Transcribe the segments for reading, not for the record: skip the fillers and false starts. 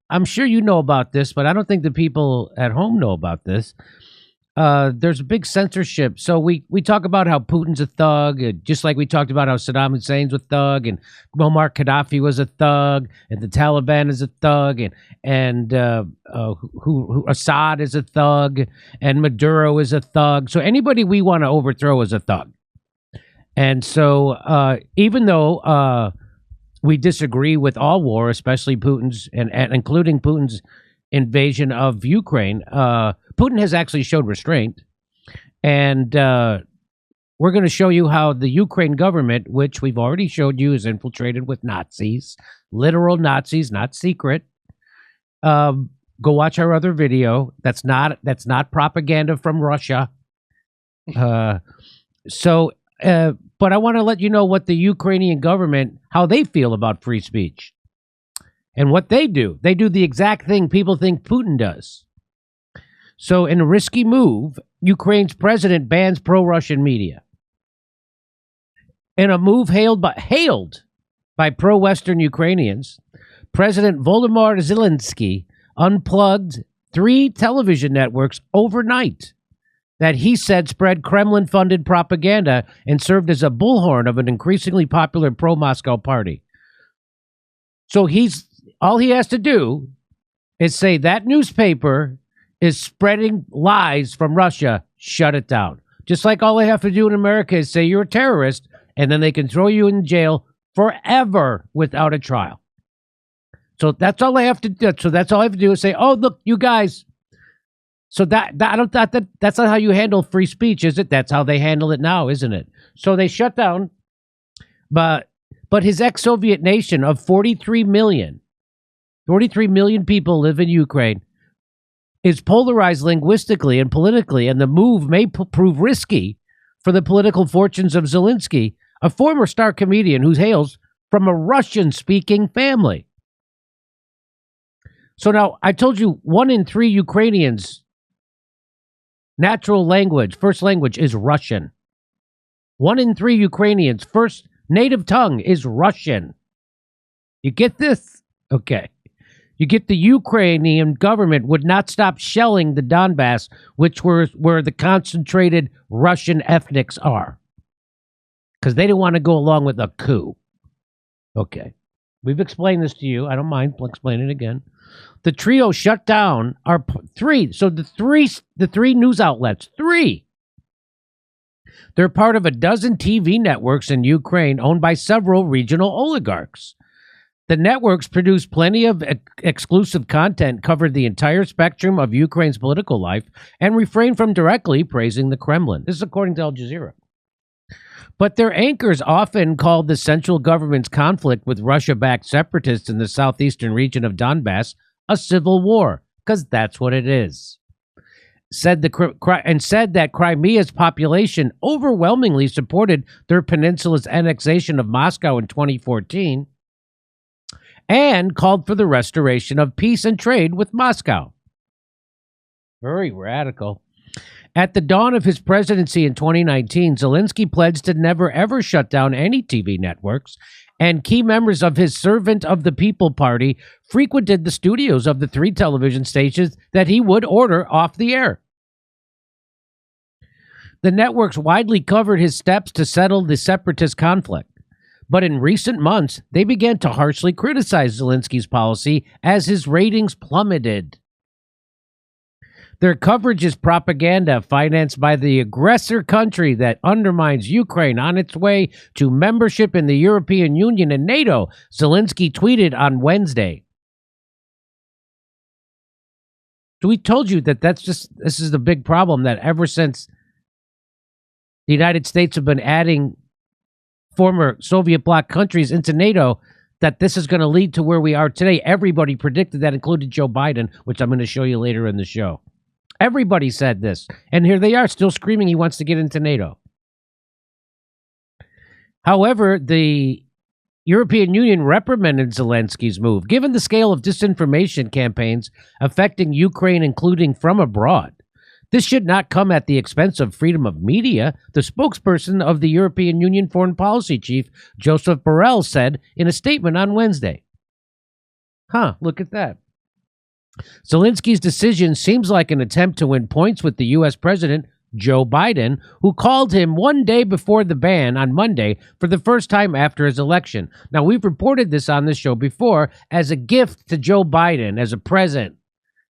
I'm sure you know about this, but I don't think the people at home know about this. There's a big censorship. So we talk about how Putin's a thug, just like we talked about how Saddam Hussein's a thug, and Muammar Gaddafi was a thug, and the Taliban is a thug, and who Assad is a thug, and Maduro is a thug. So anybody we want to overthrow is a thug. And so even though we disagree with all war, especially Putin's, and including Putin's invasion of Ukraine, Putin has actually showed restraint, and we're going to show you how the Ukraine government, which we've already showed you is infiltrated with Nazis, literal Nazis, not secret. Go watch our other video. That's not propaganda from Russia. But I want to let you know what the Ukrainian government, how they feel about free speech. And what they do the exact thing people think Putin does. So in a risky move, Ukraine's president bans pro-Russian media. In a move hailed by pro-Western Ukrainians, President Volodymyr Zelensky unplugged 3 television networks overnight that he said spread Kremlin-funded propaganda and served as a bullhorn of an increasingly popular pro-Moscow party. So all he has to do is say that newspaper is spreading lies from Russia, shut it down. Just like all they have to do in America is say you're a terrorist, and then they can throw you in jail forever without a trial. So that's all they have to do. So that's all I have to do is say, "Oh, look, you guys." So that's not how you handle free speech, is it? That's how they handle it now, isn't it? So they shut down, but his ex-Soviet nation of 43 million people live in Ukraine, is polarized linguistically and politically, and the move may prove risky for the political fortunes of Zelensky, a former star comedian who hails from a Russian-speaking family. So now, I told you 1 in 3 Ukrainians' first language is Russian. 1 in 3 Ukrainians' first native tongue is Russian. You get this? Okay. You get the Ukrainian government would not stop shelling the Donbass, which were where the concentrated Russian ethnics are, because they didn't want to go along with a coup. Okay. We've explained this to you. I don't mind explaining it again. The trio shut down our 3. So the three news outlets, 3. They're part of a dozen TV networks in Ukraine owned by several regional oligarchs. The networks produce plenty of exclusive content, covered the entire spectrum of Ukraine's political life, and refrain from directly praising the Kremlin. This is according to Al Jazeera. But their anchors often called the central government's conflict with Russia-backed separatists in the southeastern region of Donbass a civil war, because that's what it is. Said that Crimea's population overwhelmingly supported their peninsula's annexation of Moscow in 2014, and called for the restoration of peace and trade with Moscow. Very radical. At the dawn of his presidency in 2019, Zelensky pledged to never ever shut down any TV networks, and key members of his Servant of the People party frequented the studios of the 3 television stations that he would order off the air. The networks widely covered his steps to settle the separatist conflict. But in recent months, they began to harshly criticize Zelensky's policy as his ratings plummeted. Their coverage is propaganda financed by the aggressor country that undermines Ukraine on its way to membership in the European Union and NATO, Zelensky tweeted on Wednesday. So we told you that this is the big problem, that ever since the United States have been adding former Soviet bloc countries into NATO, that this is going to lead to where we are today. Everybody predicted that, including Joe Biden, which I'm going to show you later in the show. Everybody said this, and here they are still screaming he wants to get into NATO. However, the European Union reprimanded Zelensky's move, given the scale of disinformation campaigns affecting Ukraine, including from abroad. This should not come at the expense of freedom of media, the spokesperson of the European Union Foreign Policy Chief, Joseph Borrell, said in a statement on Wednesday. Look at that. Zelensky's decision seems like an attempt to win points with the U.S. President Joe Biden, who called him one day before the ban on Monday for the first time after his election. Now, we've reported this on this show before as a gift to Joe Biden, as a present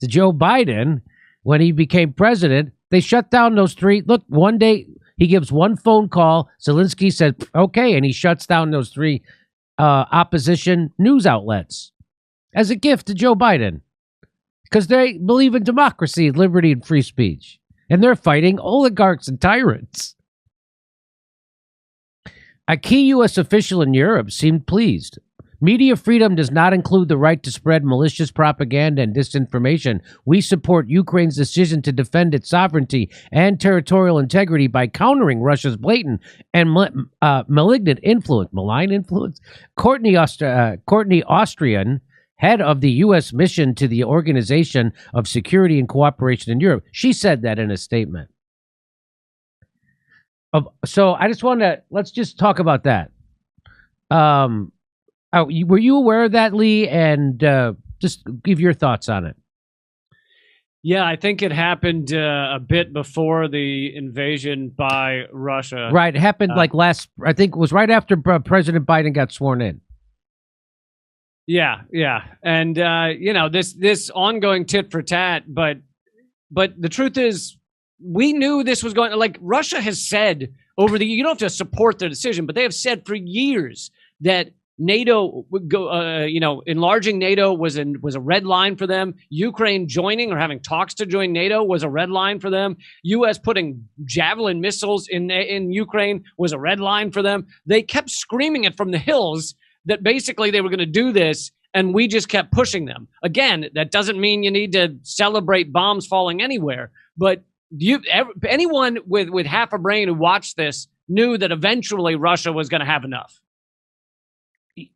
to Joe Biden when he became president. They shut down those three. Look, one day he gives one phone call. Zelensky said, okay, and he shuts down those three opposition news outlets as a gift to Joe Biden because they believe in democracy, liberty, and free speech. And they're fighting oligarchs and tyrants. A key U.S. official in Europe seemed pleased. Media freedom does not include the right to spread malicious propaganda and disinformation. We support Ukraine's decision to defend its sovereignty and territorial integrity by countering Russia's blatant and malignant influence, malign influence. Courtney Austrian, head of the U.S. mission to the Organization of Security and Cooperation in Europe, she said that in a statement. So I just want to, let's just talk about that. Were you aware of that, Lee? And just give your thoughts on it. Yeah, I think it happened a bit before the invasion by Russia. Right. It happened I think it was right after President Biden got sworn in. Yeah. And, this ongoing tit for tat. But the truth is, we knew this was going, like Russia has said you don't have to support their decision, but they have said for years that NATO would go, enlarging NATO was a red line for them. Ukraine joining or having talks to join NATO was a red line for them. U.S. putting Javelin missiles in Ukraine was a red line for them. They kept screaming it from the hills that basically they were going to do this, and we just kept pushing them. Again, that doesn't mean you need to celebrate bombs falling anywhere, but anyone with half a brain who watched this knew that eventually Russia was going to have enough.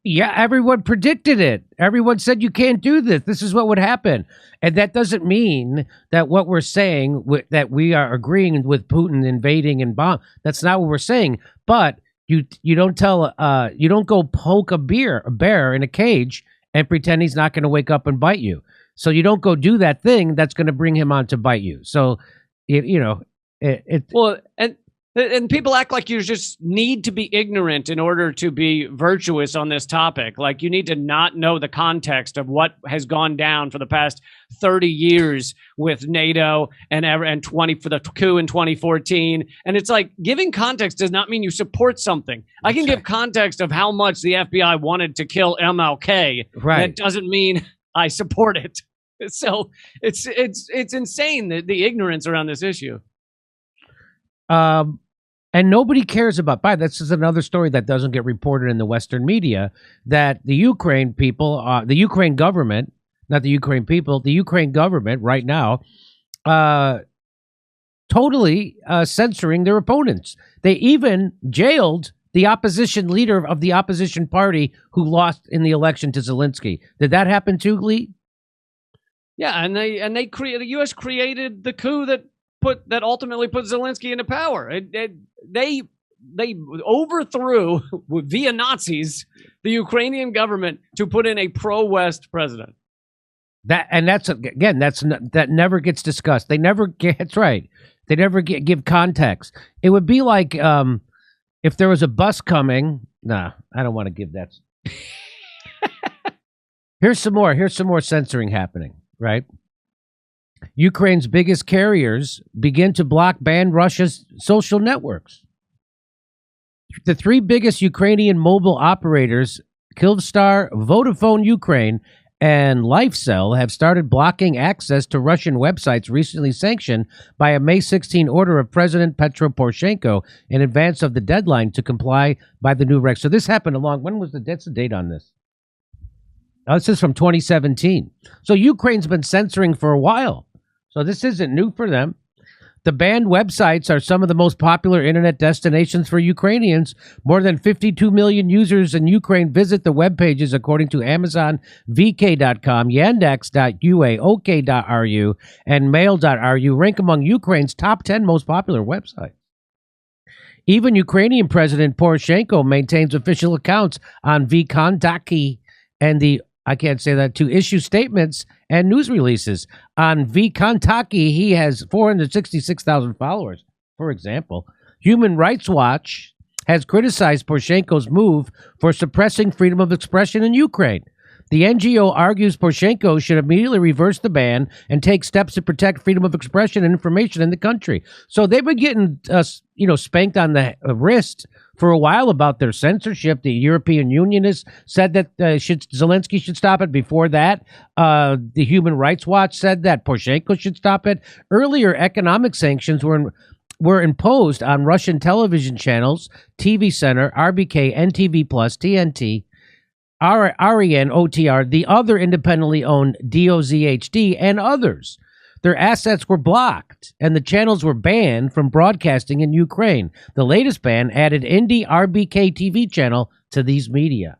Yeah, everyone predicted it. Everyone said you can't do this. This is what would happen. And that doesn't mean that what we're saying, that we are agreeing with Putin invading and bomb. That's not what we're saying. But you don't go poke a bear in a cage and pretend he's not going to wake up and bite you. So you don't go do that thing that's going to bring him on to bite you. So, And people act like you just need to be ignorant in order to be virtuous on this topic. Like you need to not know the context of what has gone down for the past 30 years with NATO and for the coup in 2014. And it's like giving context does not mean you support something. I can give context of how much the FBI wanted to kill MLK. Right. That doesn't mean I support it. So it's insane the ignorance around this issue. And nobody cares about. This is another story that doesn't get reported in the Western media. That the Ukraine people, the Ukraine government, not the Ukraine people, the Ukraine government right now, totally censoring their opponents. They even jailed the opposition leader of the opposition party who lost in the election to Zelensky. Did that happen too, Lee? Yeah, and the U.S. created the coup that ultimately put Zelensky into power. They overthrew via Nazis the Ukrainian government to put in a pro-West president. That never gets discussed. They never get. That's right. They never give context. It would be like if there was a bus coming. Nah, I don't want to give that. Here's some more censoring happening. Right. Ukraine's biggest carriers begin to ban Russia's social networks. The three biggest Ukrainian mobile operators, Kyivstar, Vodafone Ukraine, and LifeCell, have started blocking access to Russian websites recently sanctioned by a May 16 order of President Petro Poroshenko in advance of the deadline to comply by the new regs. So this happened when was that's the date on this? This is from 2017. So Ukraine's been censoring for a while. So this isn't new for them. The banned websites are some of the most popular internet destinations for Ukrainians. More than 52 million users in Ukraine visit the web pages, according to Amazon, VK.com, Yandex.ua, OK.ru, and Mail.ru, rank among Ukraine's top 10 most popular websites. Even Ukrainian President Poroshenko maintains official accounts on VKontakty and the I can't say that, to issue statements and news releases. On Vkontakte, he has 466,000 followers, for example. Human Rights Watch has criticized Poroshenko's move for suppressing freedom of expression in Ukraine. The NGO argues Poroshenko should immediately reverse the ban and take steps to protect freedom of expression and information in the country. So they've been getting, spanked on the wrist for a while about their censorship. The European Union has said that Zelensky should stop it. Before that, the Human Rights Watch said that Poroshenko should stop it. Earlier, economic sanctions were imposed on Russian television channels, TV Center, RBK, NTV Plus, TNT, REN, OTR, the other independently owned DOZHD, and others. Their assets were blocked, and the channels were banned from broadcasting in Ukraine. The latest ban added Indie RBK TV channel to these media.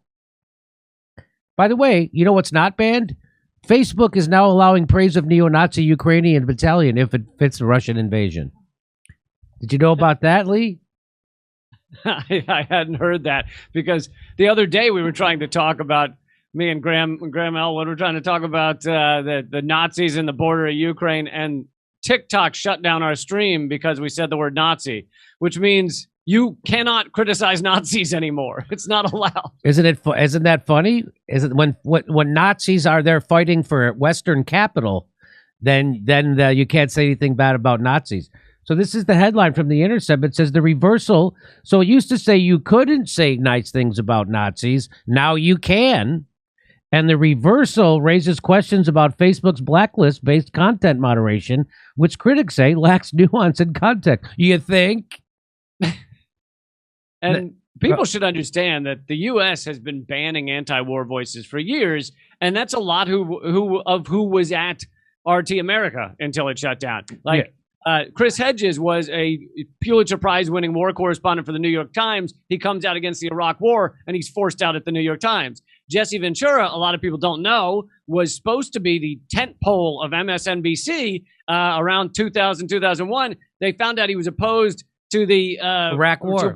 By the way, you know what's not banned? Facebook is now allowing praise of neo-Nazi Ukrainian battalion if it fits the Russian invasion. Did you know about that, Lee? I hadn't heard that, because the other day we were trying to talk about, me and Graham Elwood were trying to talk about the Nazis in the border of Ukraine, and TikTok shut down our stream because we said the word Nazi, which means you cannot criticize Nazis anymore. It's not allowed. Isn't that funny? Is it when Nazis are there fighting for Western capital, then you can't say anything bad about Nazis. So this is the headline from The Intercept. It says the reversal. So it used to say you couldn't say nice things about Nazis. Now you can. And the reversal raises questions about Facebook's blacklist-based content moderation, which critics say lacks nuance and context. You think? And people should understand that the U.S. has been banning anti-war voices for years, and that's a lot who was at RT America until it shut down. Chris Hedges was a Pulitzer Prize-winning war correspondent for the New York Times. He comes out against the Iraq War, and he's forced out at the New York Times. Jesse Ventura, a lot of people don't know, was supposed to be the tentpole of MSNBC around 2000, 2001. They found out he was opposed to the Iraq War.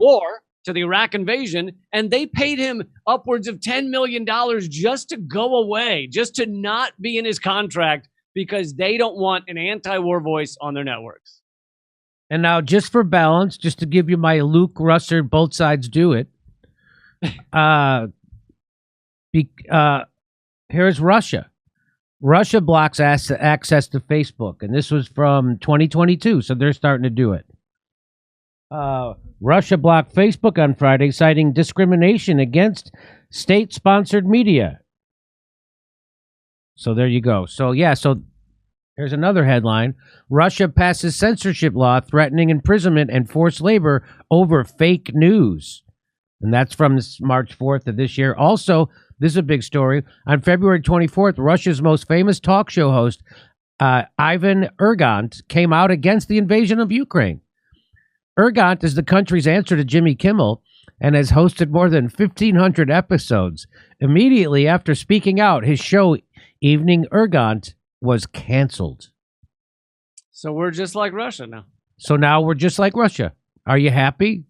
To the Iraq invasion, and they paid him upwards of $10 million just to go away, just to not be in his contract, because they don't want an anti-war voice on their networks. And now, just for balance, just to give you my Luke Russer, both sides do it. Here's Russia. Russia blocks access to Facebook, and this was from 2022, so they're starting to do it. Russia blocked Facebook on Friday, citing discrimination against state-sponsored media. So there you go. So here's another headline. Russia passes censorship law threatening imprisonment and forced labor over fake news. And that's from March 4th of this year. Also, this is a big story. On February 24th, Russia's most famous talk show host, Ivan Urgant, came out against the invasion of Ukraine. Urgant is the country's answer to Jimmy Kimmel and has hosted more than 1,500 episodes. Immediately after speaking out, his show, Evening Urgant, was canceled. So we're just like Russia now. So now we're just like Russia. Are you happy?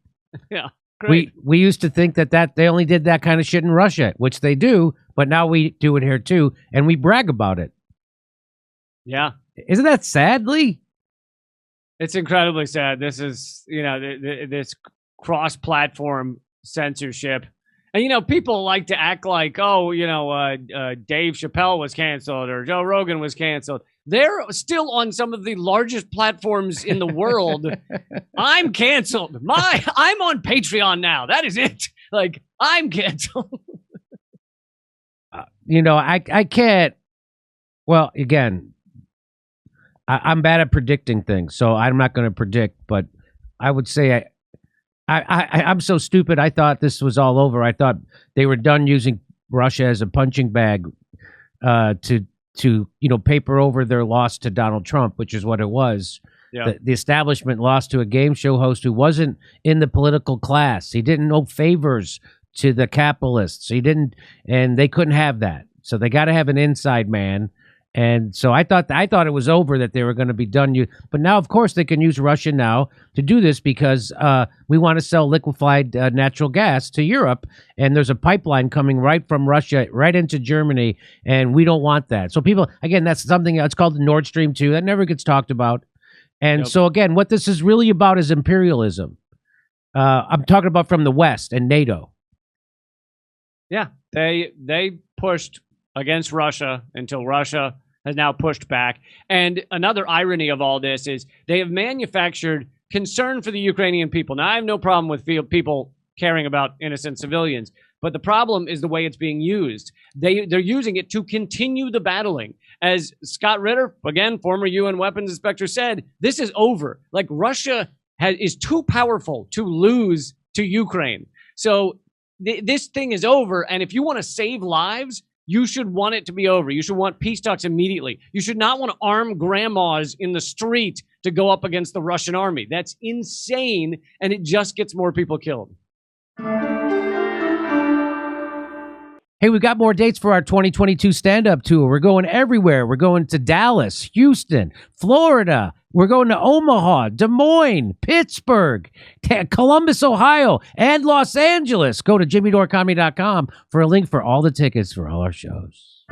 Yeah, great. We used to think that they only did that kind of shit in Russia, which they do, but now we do it here too, and we brag about it. Yeah. Isn't that sad, Lee? It's incredibly sad. This is, this cross-platform censorship. And, people like to act like, Dave Chappelle was canceled or Joe Rogan was canceled. They're still on some of the largest platforms in the world. I'm canceled. I'm on Patreon now. That is it. I'm canceled. I can't. Well, again, I'm bad at predicting things, so I'm not going to predict. But I would say I'm so stupid. I thought this was all over. I thought they were done using Russia as a punching bag to paper over their loss to Donald Trump, which is what it was. Yeah. The establishment lost to a game show host who wasn't in the political class. He didn't owe favors to the capitalists. He didn't, and they couldn't have that. So they got to have an inside man. And so I thought it was over, that they were going to be done. But now, of course, they can use Russia now to do this because we want to sell liquefied natural gas to Europe, and there's a pipeline coming right from Russia right into Germany, and we don't want that. So people, again, that's something it's called the Nord Stream 2. That never gets talked about. And so again, what this is really about is imperialism. I'm talking about from the West and NATO. Yeah, they pushed against Russia until Russia has now pushed back. And another irony of all this is they have manufactured concern for the Ukrainian people. Now, I have no problem with people caring about innocent civilians, but the problem is the way it's being used. They're using it to continue the battling. As Scott Ritter, again, former UN weapons inspector, said, this is over. Like, Russia is too powerful to lose to Ukraine. So this thing is over, and if you want to save lives, you should want it to be over. You should want peace talks immediately. You should not want to arm grandmas in the street to go up against the Russian army. That's insane, and it just gets more people killed. Hey, we got more dates for our 2022 stand-up tour. We're going everywhere. We're going to Dallas, Houston, Florida. We're going to Omaha, Des Moines, Pittsburgh, Columbus, Ohio, and Los Angeles. Go to jimmydorecomedy.com for a link for all the tickets for all our shows.